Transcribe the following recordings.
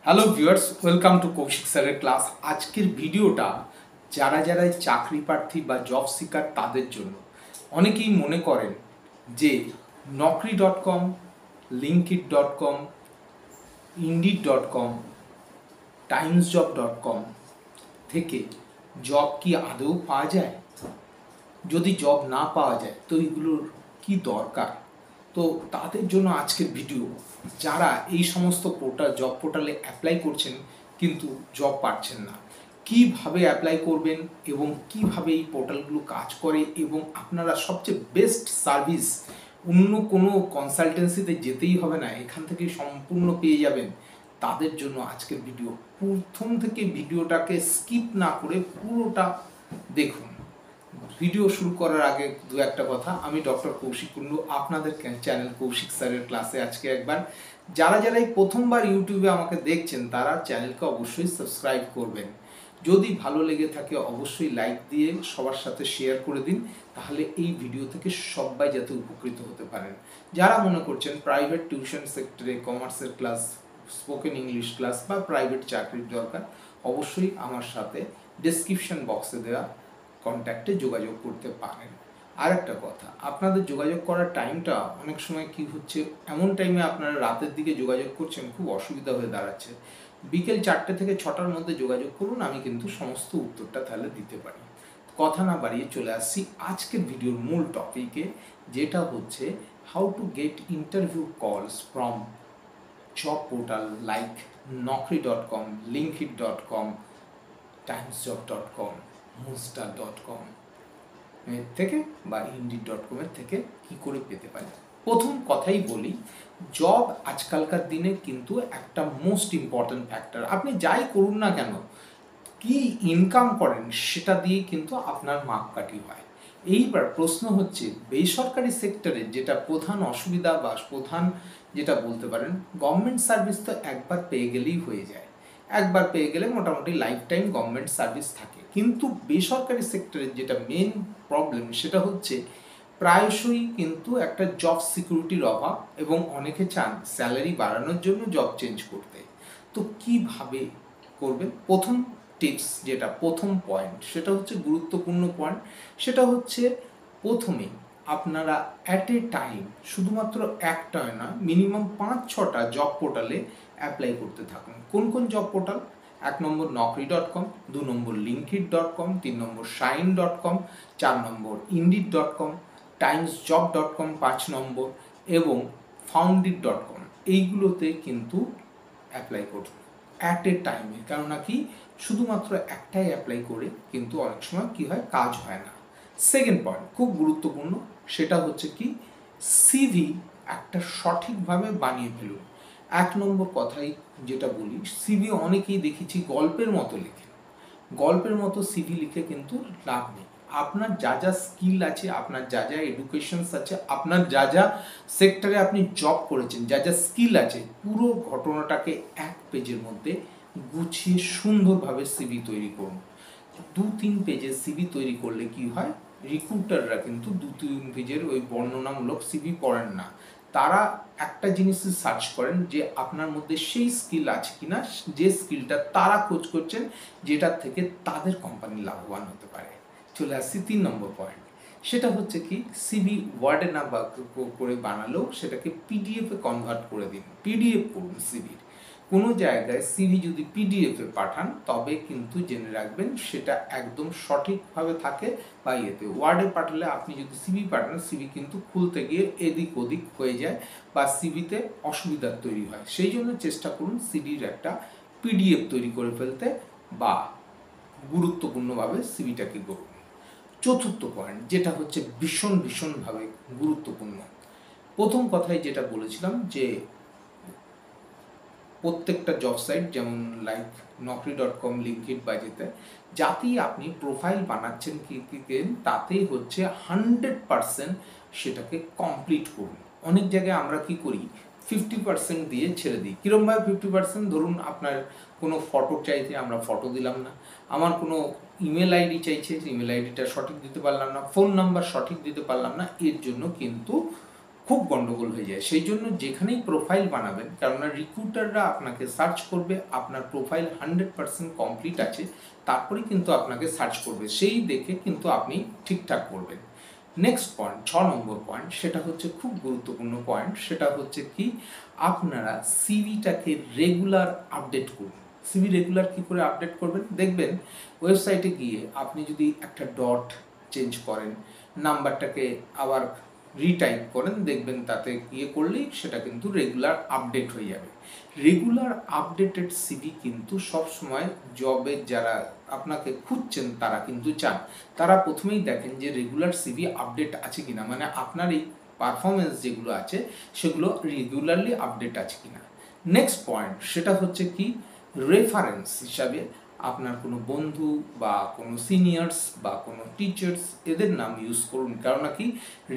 Hello viewers, welcome to Koushik স্যারের class. আজকের ভিডিওটা যারা যারা চাকরি প্রার্থী বা জব সিকার তাদের জন্য। অনেকেই মনে করেন যে naukri.com, linkit.com, indeed.com, timesjob.com থেকে জব কি আদৌ পাওয়া যায়? যদি জব না পাওয়া যায় তো এগুলোর কি দরকার? তো তাদের জন্য আজকের ভিডিও। যারা এই সমস্ত জব পোর্টালে অ্যাপ্লাই করছেন কিন্তু জব পাচ্ছেন না, কিভাবে অ্যাপ্লাই করবেন এবং কিভাবে এই পোর্টালগুলো কাজ করে এবং আপনারা সবচেয়ে বেস্ট সার্ভিস অন্য কোনো কনসালটেন্সিতে যেতেই হবে না, এখান থেকে সম্পূর্ণ পেয়ে যাবেন, তাদের জন্য আজকের ভিডিও। প্রথম থেকে ভিডিওটাকে স্কিপ না করে পুরোটা দেখুন। ভিডিও শুরু করার আগে দু একটা কথা, আমি ডক্টর কৌশিক কুণ্ডু, আপনাদের চ্যানেল কৌশিক স্যারের ক্লাসে আজকে একবার। যারা যারা এই প্রথমবার ইউটিউবে আমাকে দেখছেন তারা চ্যানেলকে অবশ্যই সাবস্ক্রাইব করবেন। যদি ভালো লেগে থাকে অবশ্যই লাইক দিয়ে সবার সাথে শেয়ার করে দিন, তাহলে এই ভিডিও থেকে সবাই যাতে উপকৃত হতে পারেন। যারা মনে করছেন প্রাইভেট টিউশন সেক্টরে কমার্সের ক্লাস, স্পোকেন ইংলিশ ক্লাস বা প্রাইভেট চাকরির দরকার, অবশ্যই আমার সাথে ডেসক্রিপশন বক্সে দেওয়া কন্ট্যাক্টে যোগাযোগ করতে পারেন। আর একটা কথা, আপনাদের যোগাযোগ করার টাইমটা অনেক সময় কি হচ্ছে, এমন টাইমে আপনারা রাতের দিকে যোগাযোগ করছেন, খুব অসুবিধা হয়ে দাঁড়াচ্ছে। বিকেল 4টে থেকে 6টার মধ্যে যোগাযোগ করুন, আমি কিন্তু সমস্ত উত্তরটা তাহলে দিতে পারি। কথা না বাড়িয়ে চলে আসছি আজকের ভিডিওর মূল টপিকে, যেটা হচ্ছে হাউ টু গেট ইন্টারভিউ কলস from job portal like naukri.com, linkit.com, timesjob.com, moonstar.com এর থেকে বা indeed.com এর থেকে কি করে পেতে পারি। প্রথম কথাই বলি, জব আজকালকার দিনে কিন্তু একটা মোস্ট ইম্পর্ট্যান্ট ফ্যাক্টর। আপনি যাই করুন না কেন, কি ইনকাম করেন সেটা দিয়ে কিন্তু আপনার মাপকাঠি হয়। এইবার প্রশ্ন হচ্ছে, বেসরকারি সেক্টরে যেটা প্রধান অসুবিধা বা প্রধান যেটা বলতে পারেন, গভর্নমেন্ট সার্ভিস তো একবার পেয়ে গেলেই হয়ে যায়, একবার পেয়ে গেলে মোটামুটি লাইফ টাইম গভর্নমেন্ট সার্ভিস থাকে। কিন্তু বেসরকারি সেক্টরের যেটা মেন প্রবলেম সেটা হচ্ছে প্রায়শই কিন্তু একটা জব সিকিউরিটির অভাব, এবং অনেকে চান স্যালারি বাড়ানোর জন্য জব চেঞ্জ করতে। তো কিভাবে করবেন? প্রথম টিপস, যেটা প্রথম পয়েন্ট, সেটা হচ্ছে গুরুত্বপূর্ণ পয়েন্ট, সেটা হচ্ছে প্রথমে আপনারা অ্যাট এ টাইম শুধুমাত্র একটা না, মিনিমাম 5-6টা জব পোর্টালে অ্যাপ্লাই করতে থাকুন। কোন কোন জব পোর্টাল? 1 নম্বর naukri.com, 2 নম্বর linkit.com, 3 নম্বর shine.com, 4 নম্বর indeed.com, timesjob.com 5 নম্বর, এবং foundit.com। এইগুলোতে কিন্তু অ্যাপ্লাই করুন অ্যাট এ টাইমে। কেননা কি, শুধুমাত্র একটাই অ্যাপ্লাই করে কিন্তু অনেক সময় কি হয়, কাজ হয় না। সেকেন্ড পয়েন্ট খুব গুরুত্বপূর্ণ, সেটা হচ্ছে কি, সিভি একটা সঠিকভাবে বানিয়ে ফেলুন। 1 নম্বর কথাই যেটা বলি, সিভি অনেকেই দেখেছি গল্পের মতো লেখেন। গল্পের মতো সিভি লিখে কিন্তু লাভ নেই। আপনার যা যা স্কিল আছে, আপনার যা যা এডুকেশনস আছে, আপনার যা যা সেক্টরে আপনি জব করেছেন, যা যা স্কিল আছে, পুরো ঘটনাটাকে 1 পেজের মধ্যে গুছিয়ে সুন্দরভাবে সিভি তৈরি করুন। 2-3 পেজের সিভি তৈরি করলে কি হয়, রিক্রুটাররা কিন্তু 2-3 পেজের ওই বর্ণনামূলক সিভি পড়েন না। তারা একটা জিনিসই সার্চ করেন যে আপনার মধ্যে সেই স্কিল আছে কিনা, যে স্কিলটা তারা খোঁজ করছেন, যেটার থেকে তাদের কোম্পানি লাভবান হতে পারে। চলে আসছি 3 নম্বর পয়েন্ট, সেটা হচ্ছে কি, সিভি ওয়ার্ডে না করে বানালেও সেটাকে পিডিএফে কনভার্ট করে দিন। পিডিএফ করুন সিভির। কোনো জায়গায় সিভি যদি পিডিএফে পাঠান তবে কিন্তু জেনে রাখবেন সেটা একদম সঠিকভাবে থাকে, বা ইয়েতে ওয়ার্ডে পাঠালে আপনি যদি সিভি পাঠান, সিভি কিন্তু খুলতে গিয়ে এদিক ওদিক হয়ে যায় বা সিভিতে অসুবিধার তৈরি হয়। সেই জন্য চেষ্টা করুন সিভির একটা পিডিএফ তৈরি করে ফেলতে, বা গুরুত্বপূর্ণভাবে সিভিটাকে করুন। চতুর্থ পয়েন্ট, যেটা হচ্ছে ভীষণভাবে গুরুত্বপূর্ণ, প্রথম কথায় যেটা বলেছিলাম যে প্রত্যেকটা জব সাইট যেমন লাইক naukri.com, linkit বা যেতে, যাতেই আপনি প্রোফাইল বানাচ্ছেন কি তাতেই হচ্ছে 100% সেটাকে কমপ্লিট করুন। অনেক জায়গায় আমরা কি করি, 50% দিয়ে ছেড়ে দিই। কীরমভাবে 50%? ধরুন আপনার কোনো ফটো চাইছে, আমরা ফটো দিলাম না। আমার কোনো ইমেল আইডি চাইছে, ইমেল আইডিটা সঠিক দিতে পারলাম না। ফোন নাম্বার সঠিক দিতে পারলাম না। এর জন্য কিন্তু খুব গন্ডগোল হয়ে যায়। সেই জন্য যেখানেই প্রোফাইল বানাবেন, কেননা রিক্রুটাররা আপনাকে সার্চ করবে, আপনার প্রোফাইল 100% কমপ্লিট আছে, তারপরেই কিন্তু আপনাকে সার্চ করবে, সেই দেখে কিন্তু আপনি ঠিকঠাক করবেন। নেক্সট পয়েন্ট, 6 নম্বর পয়েন্ট, সেটা হচ্ছে খুব গুরুত্বপূর্ণ পয়েন্ট, সেটা হচ্ছে কি আপনারা সিভিটাকে রেগুলার আপডেট করুন। সিভি রেগুলার কী করে আপডেট করবেন? দেখবেন ওয়েবসাইটে গিয়ে আপনি যদি একটা ডট চেঞ্জ করেন, নাম্বারটাকে আবার রিটাইপ করেন, দেখবেন তাতে গিয়ে করলেই সেটা কিন্তু রেগুলার আপডেট হয়ে যাবে। রেগুলার আপডেটেড সিভি কিন্তু সবসময় জবের যারা আপনাকে খুঁজছেন তারা কিন্তু চান। তারা প্রথমেই দেখেন যে রেগুলার সিভি আপডেট আছে কিনা, মানে আপনার এই পারফরমেন্স যেগুলো আছে সেগুলো রেগুলারলি আপডেট আছে কিনা। নেক্সট পয়েন্ট, সেটা হচ্ছে কি রেফারেন্স হিসাবে আপনার কোনো বন্ধু বা কোনো সিনিয়র্স বা কোনো টিচার্স এদের নাম ইউজ করুন। কেননা কি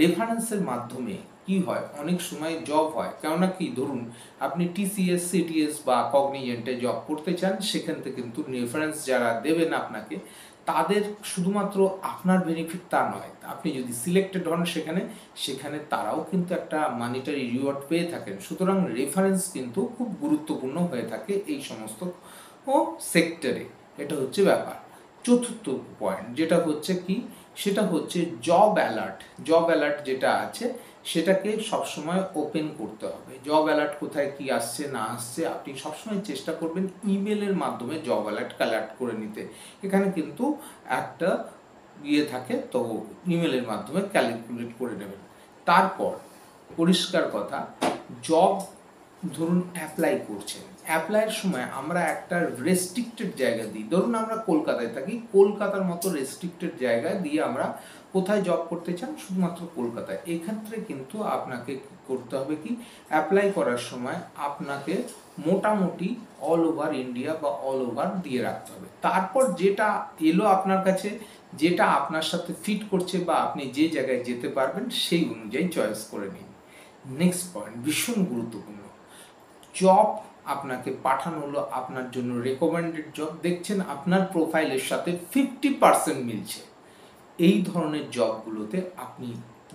রেফারেন্সের মাধ্যমে কি হয়, অনেক সময় জব হয়। কেননা কি ধরুন আপনি টিসিএস, সিটিএস বা কগনিজেন্টে জব করতে চান, সেখান থেকে কিন্তু রেফারেন্স যারা দেবেন আপনাকে, তাদের শুধুমাত্র আপনার বেনিফিট তা নয়, আপনি যদি সিলেক্টেড হন সেখানে তারাও কিন্তু একটা মানিটারি রিওয়ার্ড পেয়ে থাকেন। সুতরাং রেফারেন্স কিন্তু খুব গুরুত্বপূর্ণ হয়ে থাকে এই সমস্ত সেক্টরে। এটা হচ্ছে ব্যাপার। চতুর্থ পয়েন্ট যেটা হচ্ছে কি, সেটা হচ্ছে জব অ্যালার্ট। জব অ্যালার্ট যেটা আছে সেটাকে সবসময় ওপেন করতে হবে। জব অ্যালার্ট কোথায় কি আসছে না আসছে আপনি সবসময় চেষ্টা করবেন ইমেলের মাধ্যমে জব অ্যালার্ট কালেক্ট করে নিতে। এখানে কিন্তু একটা থাকে, তো ইমেলের মাধ্যমে ক্যালকুলেট করে নেবেন। তারপর পরিষ্কার কথা, জব ধরুন অ্যাপ্লাই করছেন, অ্যাপ্লাইয়ের সময় আমরা একটা রেস্ট্রিক্টেড জায়গা দিই। ধরুন আমরা কলকাতায় থাকি, কলকাতার মতো রেস্ট্রিক্টেড জায়গায় দিয়ে আমরা কোথায় জব করতে চান, শুধুমাত্র কলকাতায়। এক্ষেত্রে কিন্তু আপনাকে করতে হবে কি, অ্যাপ্লাই করার সময় আপনাকে মোটামুটি অল ওভার ইন্ডিয়া বা অল ওভার দিয়ে রাখতে হবে। তারপর যেটা এলো আপনার কাছে, যেটা আপনার সাথে ফিট করছে বা আপনি যে জায়গায় যেতে পারবেন সেই অনুযায়ী চয়েস করে নিন। নেক্সট পয়েন্ট ভীষণ গুরুত্বপূর্ণ, জব আপনাকে পাঠানো হলো, আপনার জন্য রেকমেন্ডেড জব, দেখছেন আপনার প্রোফাইলের সাথে 50% মিলছে, এই ধরনের জবগুলোতে আপনি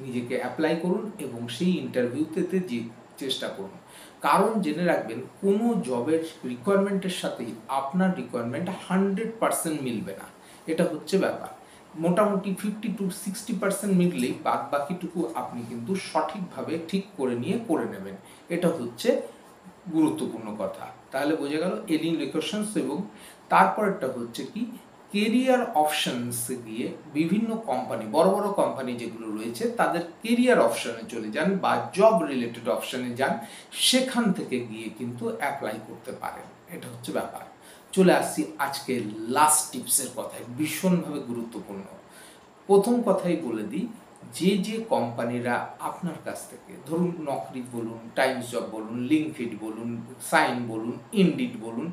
নিজেকে অ্যাপ্লাই করুন এবং সেই ইন্টারভিউতে যে চেষ্টা করুন। কারণ জেনে রাখবেন কোনো জবের রিকোয়ারমেন্টের সাথেই আপনার রিকোয়ারমেন্ট 100% মিলবে না। এটা হচ্ছে ব্যাপার। মোটামুটি 50 to 60% মিললেই বাদ বাকিটুকু আপনি কিন্তু সঠিকভাবে ঠিক করে নিয়ে করে নেবেন। এটা হচ্ছে গুরুত্বপূর্ণ কথা। তাহলে বোঝা গেল এলিং লোকেশনস। এবং তারপরটা হচ্ছে কি, কেরিয়ার অপশনসে গিয়ে বিভিন্ন কোম্পানি, বড় বড় কোম্পানি যেগুলো রয়েছে তাদের কেরিয়ার অপশনে চলে যান বা জব রিলেটেড অপশনে যান, সেখান থেকে গিয়ে কিন্তু অ্যাপ্লাই করতে পারেন। এটা হচ্ছে ব্যাপার। চলে আসছি আজকে লাস্ট টিপসের কথায়, ভীষণভাবে গুরুত্বপূর্ণ। প্রথম কথাই বলে দিই, যে কোম্পানিরা আপনার কাছ থেকে ধরুন নকরি বলুন, টাইমস জব বলুন, লিঙ্কডিন বলুন, সাইন বলুন, ইনডিড বলুন,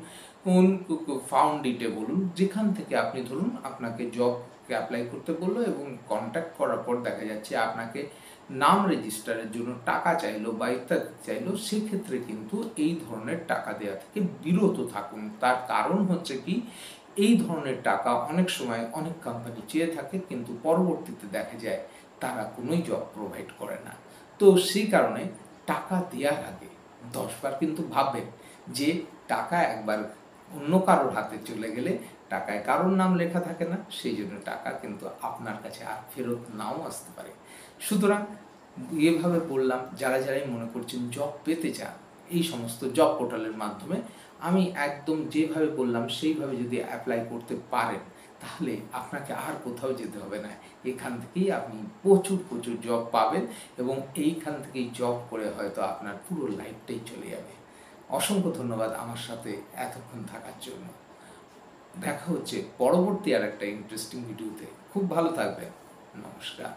ফাউন্ডিটে বলুন, যেখান থেকে আপনি ধরুন আপনাকে জবকে অ্যাপ্লাই করতে বললো এবং কন্ট্যাক্ট করার পর দেখা যাচ্ছে আপনাকে নাম রেজিস্টারের জন্য টাকা চাইলো বা ইত্যাদি চাইলো, সেক্ষেত্রে কিন্তু এই ধরনের টাকা দেওয়া থেকে বিরত থাকুন। তার কারণ হচ্ছে কি, এই ধরনের টাকা অনেক সময় অনেক কোম্পানি চেয়ে থাকে, কিন্তু পরবর্তীতে দেখা যায় তারা কোনোই জব প্রোভাইড করে না। তো সেই কারণে টাকা দেওয়ার আগে 10 বার কিন্তু ভাববেন যে টাকা একবার অন্য কারোর হাতে চলে গেলে টাকায় কারোর নাম লেখা থাকে না, সেই জন্য টাকা কিন্তু আপনার কাছে আর ফেরত নাও আসতে পারে। সুতরাং এভাবে বললাম, যারাই মনে করছেন জব পেতে চান এই সমস্ত জব পোর্টালের মাধ্যমে, আমি একদম যেভাবে বললাম সেইভাবে যদি অ্যাপ্লাই করতে পারেন, তাহলে আপনাকে আর কোথাও যেতে হবে না। এখান থেকেই আপনি প্রচুর জব পাবেন এবং এইখান থেকেই জব করে হয়তো আপনার পুরো লাইফটাই চলে যাবে। অসংখ্য ধন্যবাদ আমার সাথে এতক্ষণ থাকার জন্য। দেখা হচ্ছে পরবর্তী আর একটা ইন্টারেস্টিং ভিডিওতে। খুব ভালো থাকবেন। নমস্কার।